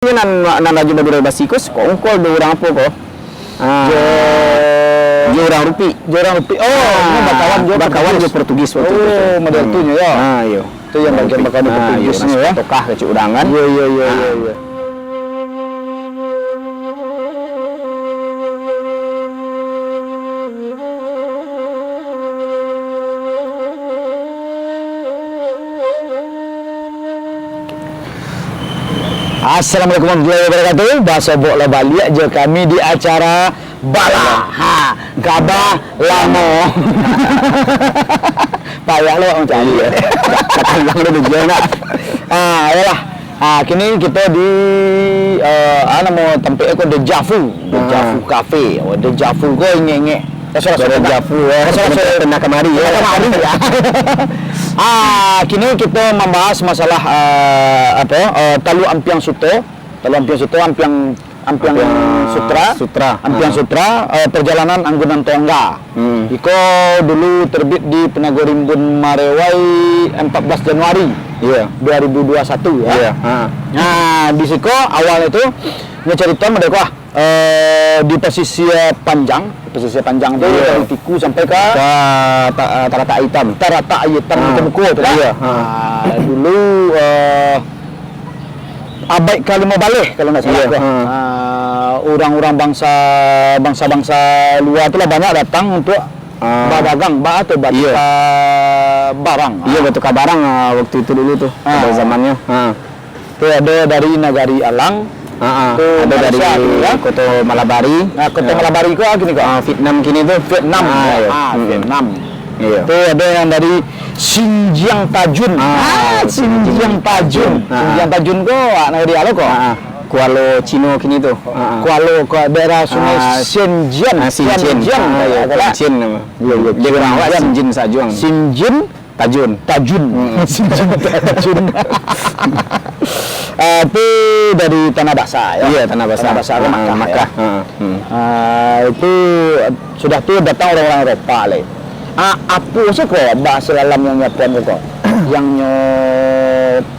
nan laju Madura basikus kongkol do orang apa ko? Jo orang rupi. Ini bakawan jo Portugis waktu itu. Model tunya ya. Iya. Itu yang bagian bakawan Portugisnya ya. Tokah ke udangan. Iya. Assalamualaikum warahmatullahi wabarakatuh. Bahasa boleh balik je kami di acara Bala. Gabah lamo. Payah lo orang cari. Kata orang tu dia nak. Yalah. Kini kita di mau tempat aku Deja Vu Cafe. Deja Vu ko ingek. Deja Vu. Saya pernah kemari ya. Kini kita membahas masalah Talu Ampiang Suto, Ampiang Sutra, perjalanan Anggunan Tongga. Iko dulu terbit di Penagorimbun Marewai 14 Januari 2021 ya. Nah, di situ awal itu cerita mereka di pesisir panjang itu dari Tiku sampai ke Tarata Hitam itu buku itu dulu abad ke-15 kalau nggak salah orang-orang bangsa luar itulah banyak datang untuk berdagang barang. Iya, betul barang waktu itu dulu tuh pada zamannya. Itu ada dari Nagari Alang. Ada dari Kota Malabari. Kota Malabari kok gini kok. Vietnam kini tuh. Vietnam. Iya. Itu ada yang dari Xinjiang Tajun. Xinjiang Tajun kok Nagari Alang kok. Kuala Cino kini tuh. Kuala ke daerah Sungai Shenzhen. Shenzhen. Dia orang awak Shenzhen Sajuang. Shenzhen Tajun. Shenzhen Tajun. Itu dari Tanah Basah ya. Iya, Tanah Basah ke Makkah. Itu sudah tuh datang orang-orang Eropa le. Apa sih kok bahasa dalam yang nyapuan kok? Yang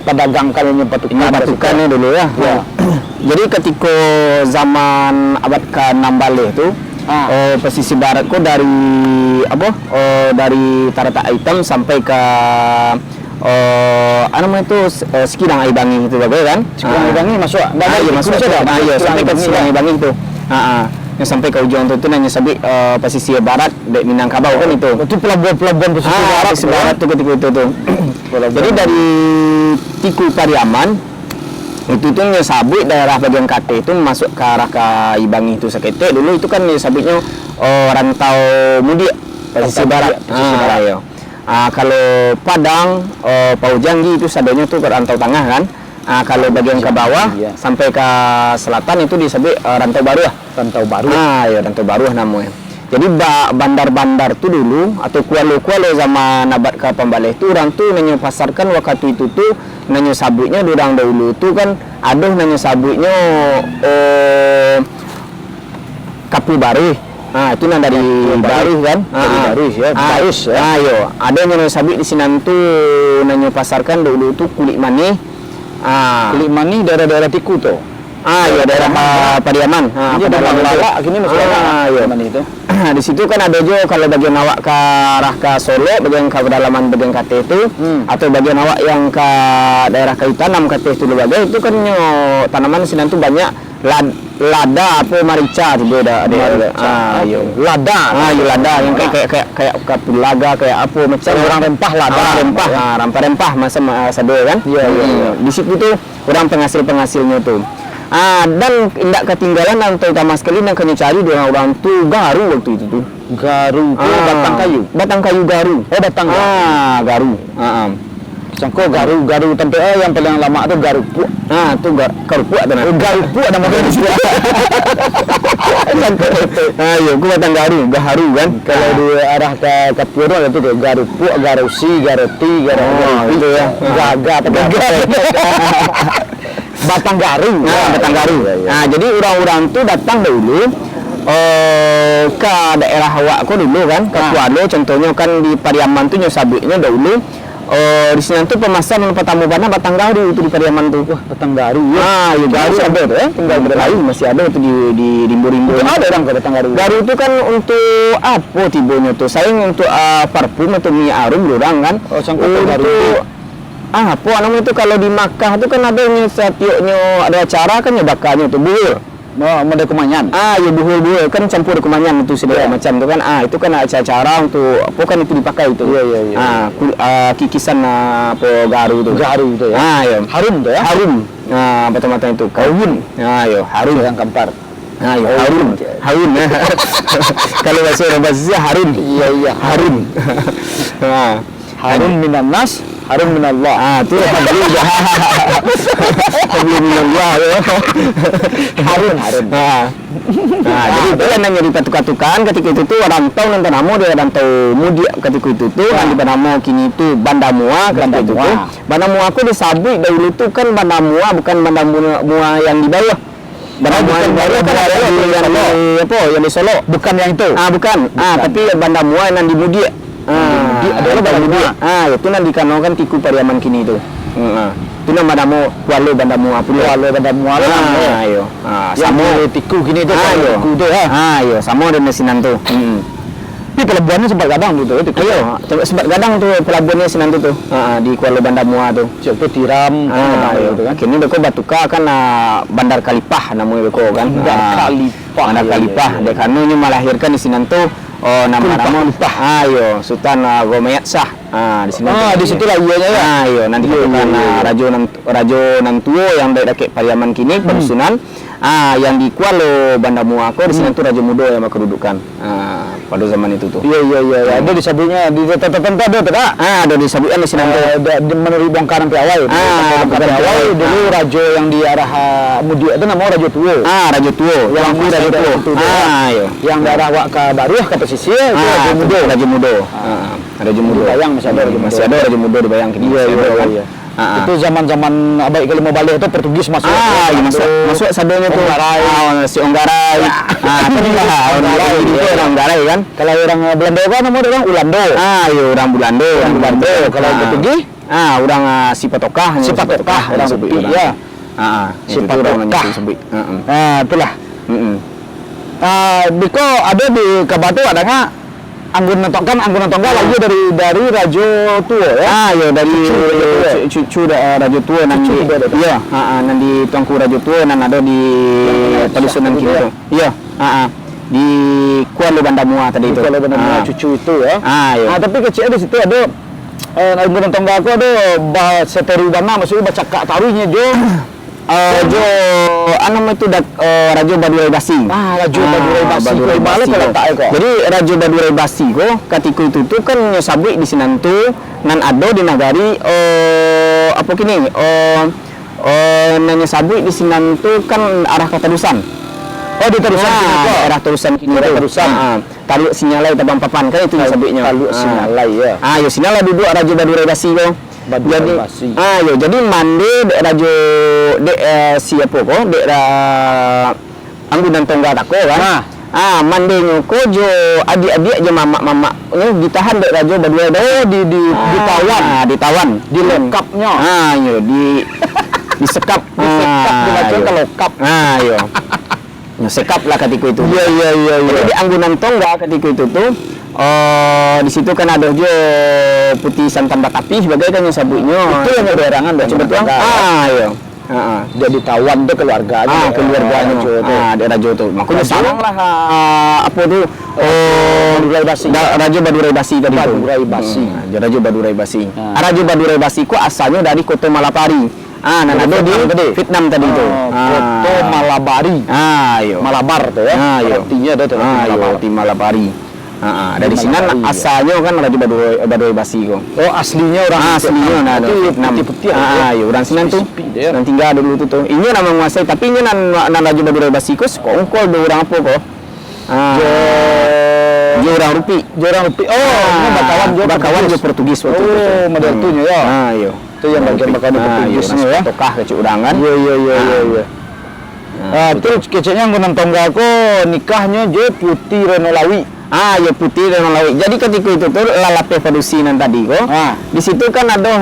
pedagangkan yang patukan dulu ya. Jadi ketika zaman abad ke-16 itu pesisir barat kok dari dari Tarata Hitam sampai ke itu Sekidang Aibangi itu kan? Sekidang Aibangi masuk. Sampai ke Sekidang Aibangi itu. Yang sampai ke ujung itu nanya sabit pesisir barat dari Minangkabau kan itu. Itu pelabuhan pesisir barat tuh ketika itu tuh. Jadi dari Tiku Pariaman itu tuh sabit daerah bagian KT itu masuk ke arah ke Ibangi itu sekete dulu itu kan sabitnya rantau mudik pesisir barat. Kalau Padang, Paujanggi itu sadanya tuh ke rantau tengah kan. Kalau bagian ke bawah sampai ke selatan itu disebut rantau baru. Rantau baru namanya. Jadi bandar-bandar tuh dulu atau kuala-kuala zaman abad ke pembalih itu orang tuh nanya pasarkan waktu itu tuh nanya sabuknya orang dahulu tuh kan aduh nanya sabuknya Kapu Baru. Itu dari Baru kan? Barus ya. Ada yang sabit di sini tuh nanya pasarkan dulu tuh kulit mani. Kulit mani daerah-daerah Tiku tuh. Daerah Pariaman. Gini maksudnya mani itu. Di situ kan ada juga kalau bagian awak ke arah ke Solo, bagian ke pedalaman bagian KT itu, atau bagian awak yang ke daerah Kayu Tanam KT itu bagian itu kan tanaman sini tuh banyak lada apa marica itu ada lada yang kayak kapulaga kayak apa macam orang rempah rempah macam sado kan. Di situ tuh orang penghasilnya tuh. Dan tidak ketinggalan dan terutama sekali yang kena cari orang tuh garu waktu itu tuh. Garu tuh batang kayu garu. Garu. Sangko garu tempat yang paling lama tuh garu pu. Tuh garu pu ada. Garu pu ada model di sini. Gua batang garu kan. Kalau di arah ke Puro itu tuh garu pu, garu si, garu ti, garu itu ya. Gaga. Batang garu. Jadi orang-orang tuh datang dulu ke daerah Hawakku dulu kan, ke Kuala contohnya kan di Pariaman tuh nyosabiknya dahulu di sini tuh pemasan pertama bana Batang Garu itu di Pariaman tuh. Wah, Batang Garu ya. Ya Garu ada tuh tinggal berlain masih ada itu di Rimbo-Rimbo. Ada orang ke Batang Garu. Garu itu kan untuk apa tibonya tuh? Sayang untuk parfum atau minyak harum orang kan. Oh, sangkutan Garu. Apa namanya itu kalau di Makkah itu kan ada setiapnya ada acara kan ya bakarnya tuh buhur. Model kemanyan. Ya buhur kan campur kemanyan itu segala macam tuh kan. Itu kan acara untuk apa kan itu dipakai itu. Iya. Kikisan apa Garu itu. Garu itu ya. Ya. Harum tuh ya. Harum. Mata-mata itu kawin. Harum yang kampar. Harun. Kalau bahasa Indonesia Harun. Iya. Harun. Harun minan nas, Harun minallah. Itu alhamdulillah. Alhamdulillah ya. Harun. Jadi itu kan nanya dipatuk-patukan ketika itu tuh rantau nanti namo dia rantau mudia ketika itu tuh nanti namo kini itu Bandamua ketika itu tuh. Bandamua aku disabui dahulu itu kan Bandamua bukan Bandamua yang di bawah. Bandamua yang di bawah yang di Solo. Bukan yang itu. Bukan. Tapi Bandamua yang di Mudia. Adalah Bandamua. Itu nanti dikanokan tiku Pariaman kini itu. Itu nama Bandamua, Kuala Bandamua pula. Kuala Bandamua lah. Ayo. Sama tiku gini itu. Tiku tu ayo, sama ada mesinan tu. Ini pelabuhannya sempat gadang gitu. Ayo, sempat gadang tu pelabuhannya Sinan tu. Di Kuala Bandamua tu. Siapa tiram gitu kan. Kini beko Batuka kan Bandar Kalipah namanya beko kan. Bandar Kalipah. Dekanonya melahirkan di Sinan tu. Nama ayo Sultan Gomayat Shah. Di sini. Di situ lah ianya ya. Ayo nanti kan Rajo Nantuo yang dari Dakek Pariaman kini perusunan. Yang di Kuala Bandamua aku di sini tuh Raja Mudo yang kedudukan. Pada zaman itu tuh. Iya. Ada disebutnya di tertentu ada tak? Ada disebutkan di sini tuh. Menurut bongkaran piawai. Piawai dulu raja yang di arah Mudia itu namanya Raja Tuo. Raja Tuo. Yang Raja Tuo. Yang daerah Wak ke Baruah ke pesisir itu Raja Mudo. Raja Mudo. Bayang masih ada Raja Mudo di Bayang kini. Iya. Itu zaman-zaman Abang Iqbal mau balik itu Portugis masuk. Masuk sadonya tuh. Si Onggarai. Onggarai kan. Kalau orang Belanda kan namanya orang Ulando. Orang Belanda. Kalau Portugis, orang Sipatokah. Orang Putih ya. Sipatokah. Itulah. Biko ada di Kabatu ada nggak? Anggun Nontonga lagi dari Rajo Tuo ya. Dari cucu Rajo Tuo nanti. Iya, nanti Tuanku Rajo Tuo nan ada di Padusunan gitu. Iya, di Kuala Bandamua tadi itu. Kuala Bandamua cucu itu ya. Tapi kecil di situ ada Anggun Nontonga aku ada bahasa Terubana maksudnya baca kak taruhnya Jo. Nama itu Rajo Badurai Basi. Rajo Badurai Basi. Jadi Rajo Badurai Basi kok ketika itu tuh kan nyosabui di Sinan tuh nan ado di nagari apa kini nanya sabui di Sinan tuh kan arah Kota Dusan. Di Terusan arah Terusan kini Terusan. Taluk Sinyalai Tabang Papan kan itu sabuinya. Taluk Sinyalai ya. Sinyalai duduk Rajo Badurai Basi kok. Jadi mande Rajo siapa kok Anggun Nontonga tako kan. Mande nyoko jo adik-adik aja mama ditahan dek Rajo Badurai ditawan dilengkapnya. Disekap dibaca kalau kap. Sekap lah ketika itu. Iya. Jadi Anggun Nontonga ketika itu tuh di situ kan ada juga Putih Santan Batapi sebagai kan yang sabuknya. Itu yang ada erangan dan sebetulnya. Iya. Dia ditawan tuh keluarganya. Keluarganya tuh. Daerah Rajo tuh. Makanya sarang lah apa tuh Badurai Basi. Rajo Badurai Basi tadi itu. Rajo Badurai Basi. Rajo Badurai Basi ku asalnya dari Koto Malapari. Ada di Vietnam tadi itu. Koto Malabari. Malabar tuh ya. Artinya ada tuh. Koto Malabari. Dari sini asalnya kan Rajo Badurai Basi kok. Aslinya orang aslinya putih-putih. Orang Sinan tuh. Nan tinggal dulu tuh. Ini nama menguasai tapi ini nan Rajo Badurai Basi kok kongkol do orang apa kok. Orang Rupi. Ini bakawan jo Portugis waktu itu. Model tunya ya. Iya. Itu yang bagian bakawan Portugisnya ya. Tokah kecil udangan. Iya. Terus kecilnya Anggun Nontonga aku nikahnya jo Putih Renolawi. Ya putih dan lawi. Jadi ketika itu tuh lalape padusinan tadi kok. Di situ kan ada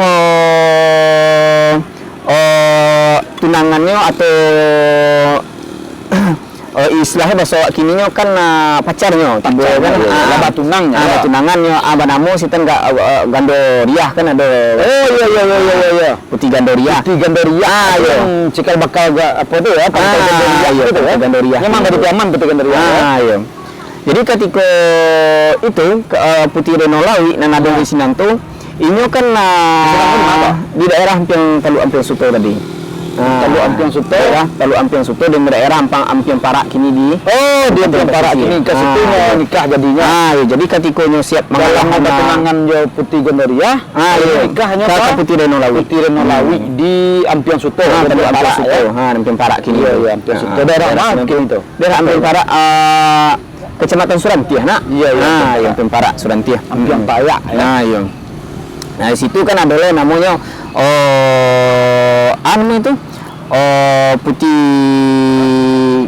tunangannya atau istilahnya bahasa kininya kan pacarnya tiba kan laba tunangnya tunangannya abanamu sih kan gandoriah kan ada iya putih gandoria yang cikal bakal apa tuh ya gandoriah memang dari zaman putih gandoria iya. Jadi ketika itu putih renolawi dan ada di Sinanto ini kan di daerah Talu Ampiang Suto tadi. Talu Ampiang Suto ya, Talu Ampiang Suto di daerah Ampiang Parak kini di. Di Ampiang Parak kini ke situ nikah jadinya. Ya, jadi ketika nyo siap mengalami tunangan jo putih gandoria, nikahnya ke putih renolawi. Putih renolawi di Ampiang Suto, Talu Ampiang Suto. Ampiang Parak kini. Iya, Ampiang Suto. Daerah mana kini itu? Daerah Ampiang Parak Kecamatan Surantiah, nak? Iya, Ampiang Parak Surantiah. Ampiang Parak. Iya. Nah, di situ kan ada namanya itu putih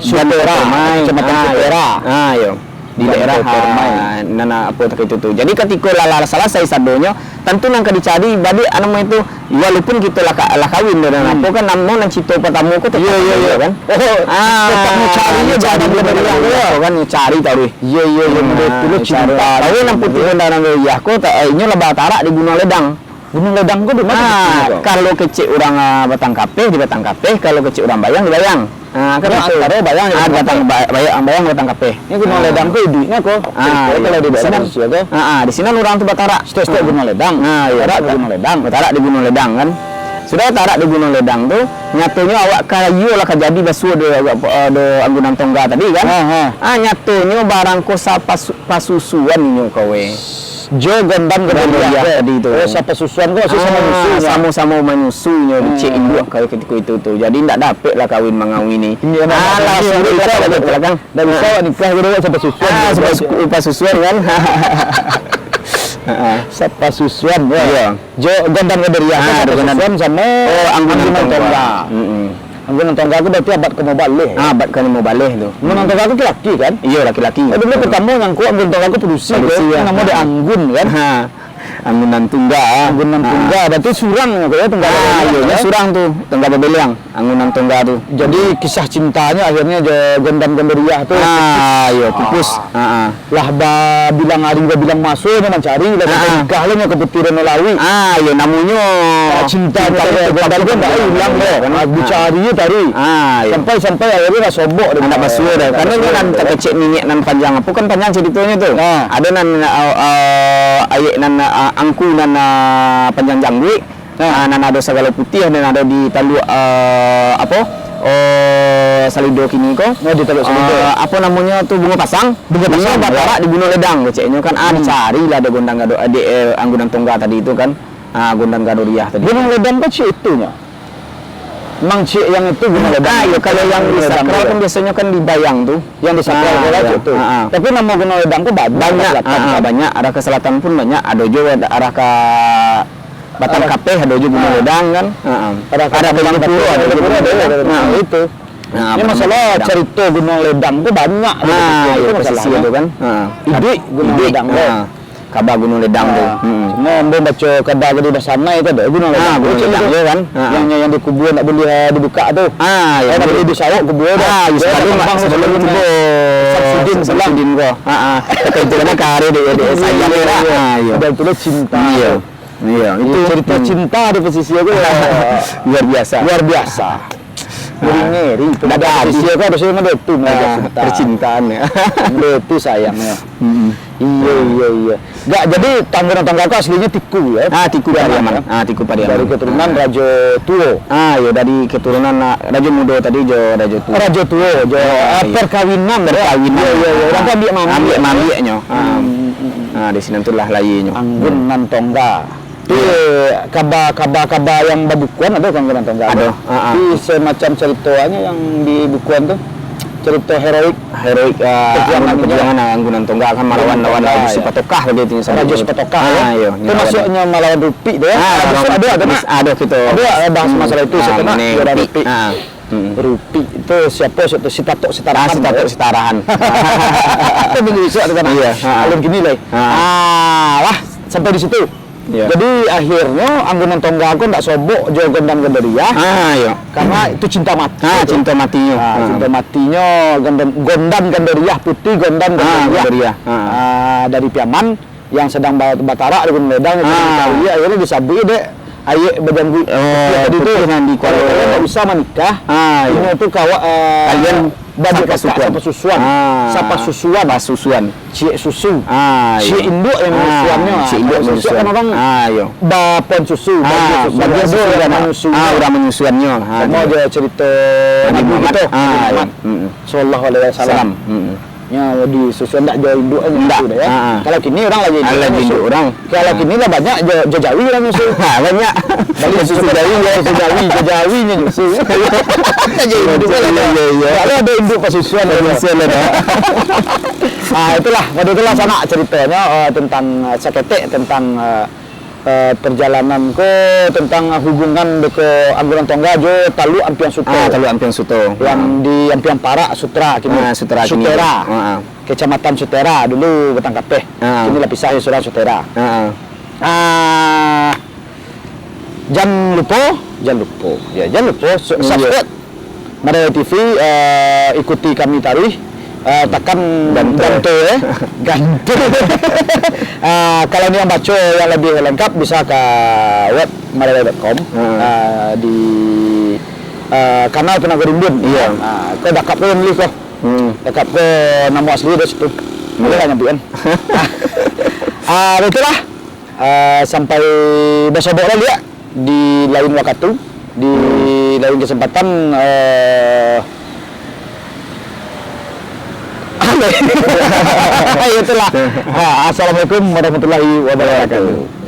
Sutera, Kecamatan Sutera. Iya. Di daerah nana apa itu tuh. Jadi ketika salah saya sadonya tentu nang dicari badi itu walaupun kita lah kawin dan apa kan namun nang cito pertama ku tetap kan. Tetap mencarinya jadi benar kan mencari tadi. Iya betul cinta. Tapi nang putih dan ya ku ini lebah tarak di Gunung Ledang. Gunung Ledang ku di mana? Kalau kecil orang Batang Kapeh di Batang Kapeh, kalau kecil orang Bayang di Bayang. Kan antara Bayang Batang Kapeh. Ini Gunung Ledang ku idenya kok. Kalau di sana di sini orang tuh Batara. Setiap Gunung Ledang. Gunung Ledang. Batara di Gunung Ledang kan. Sudah tarak di Gunung Ledang tuh nyatunya awak kayu lah kejadi basu do anggunan tongga tadi kan. Nyatunya barang kosa pasusuan nyo kowe. Jo gondam tadi itu. Siapa susuan kok sama-sama menyusunya dicek induk kayak ketika itu tuh. Jadi ndak dapet lah kawin mengawini. Alah suruh itu lagi belakang. Dan bisa nikah gitu siapa susuan. Siapa susuan kan. Siapa susuan ya. Jo gondam gederia susuan sama anggunan tongga. Anggunan tongga aku berarti abad ke mau balik. Abad ke mau balik tuh. Anggunan tongga aku laki kan? Iya laki-laki. Dulu pertama ngangku anggunan tongga aku produksi kan. Namanya di Anggun kan. Anggunan tungga berarti surang ya tungga. Iya surang tuh tungga Babeliang anggunan tungga tuh. Jadi kisah cintanya akhirnya gondam gandoria tuh. Iya pupus. Lah bilang hari bilang masuk mencari lah nikah lah ke putih renolawi. Iya namanya cinta gondam kan enggak hilang deh. Dicari tadi. Sampai akhirnya enggak sobok dengan basuh dah. Karena kan kecil minyak nan panjang. Apa kan panjang ceritanya tuh. Ada nan ayek nan angku dan panjang jangwi dan ada segala putih dan ada di Talu Salido kini kok di Talu Salido apa namanya tuh bunga pasang Batara di Gunung Ledang keceknya kan dicari lah ada gondang gado anggunan tongga tadi itu kan gondang gadoriah tadi Gunung Ledang kan itunya Mang Cik yang itu Gunung Ledang. Kalau yang di sakral kan biasanya kan di Bayang tuh. Yang di sakral itu. Tapi nama Gunung Ledang tuh banyak. Banyak. Arah ke selatan pun banyak. Ada juga arah ke Batang Kapeh ada juga Gunung Ledang kan. Ada ke Jepura ada juga. Itu. Ini masalah cerita Gunung Ledang tuh banyak. Itu masalah itu kan. Jadi Gunung Ledang kabar Gunung Ledang tuh. Cuma ambil baca kabar di sana itu ada Gunung Ledang. Gunung Ledang ya kan. Yang di kubur tak boleh dibuka tuh. Ya boleh disawak kubur dah. Sebelum itu Samsudin kok. Itu kan kare di saya lah. Dan itu cinta. Iya, itu cerita cinta di posisi aku luar biasa. Ngeri, ada habis ya kan harusnya ada itu percintaan ya. Itu sayangnya. Iya. Enggak, jadi tangga aku aslinya Tiku ya. Tiku Pariaman. Tiku Pariaman. Dari keturunan Raja Tuo. Iya dari keturunan Raja Mudo tadi Raja Tuo. Raja Tuo, perkawinan. Iya. Orang kan ambil mambinya. Di sini tuh lah layinya. Anggunan tongga. Kabar yang berbukuan ada kan Anggunan Tongga? Ada. Di semacam ceritanya yang di bukuan tuh cerita heroik perjuangan Anggunan Tongga akan melawan Raja Sipatokah begitu Raja Sipatokah ya. Itu masuknya melawan Rupi deh. Ada kita. Ada bahas masalah itu sebenarnya Rupi. Rupi itu siapa itu Sitatok Sitarahan. Sitatok Sitarahan. Itu bisa di sana. Iya. Alun gini lah. Lah sampai di situ. Iya. Jadi akhirnya anggunan tongga aku ndak sobok jo gondan gandaria. Iya. Karena itu cinta mati. Cinta matinya. Cinta matinya gondan gandaria putih gondan gandaria. Dari Piaman yang sedang batara di Gunung Ledang itu Italia akhirnya disabui deh. Ayo badan gue tadi itu di kalau nggak bisa menikah. Ini tuh kalian bagi sapa susuan. Cie susu. Cie induk yang susuannya. Cie induk susu kan orang. Bapon susu. Bagi susu dan menyusu. Orang menyusuannya. Mau aja cerita Nabi gitu. Sallallahu alaihi wasallam. Ya di susuan tak jauh induk aja ya. Kalau kini orang lagi induk orang. Kalau kini lah banyak jajawi orang nyusu. Banyak. Balik susu jajawinya nyusu. Kalau ada induk pasusuan itulah sana ceritanya tentang Sakete, tentang perjalananku, tentang hubungan ke Anggunan Tongga jo Talu Ampiang Suto. Talu Ampiang Suto. Yang di Ampiang Para Sutra kini. Sutera. Kecamatan Sutera dulu Batang Kapeh. Kini lah pisah Surat Sutera. Jangan lupa. Subscribe Mada TV, ikuti kami tarikh. Tekan Ganto Ganto. Kalau ini yang baca yang lebih lengkap bisa ke web madaya.com di kanal Tenaga Rimbun. Iya. Kau dakap ke nulis kau. Dakap ke nama asli dari situ. Boleh nyampein. Itulah. Sampai besok lagi ya di lain waktu, di lain kesempatan. Itulah. Assalamualaikum warahmatullahi wabarakatuh.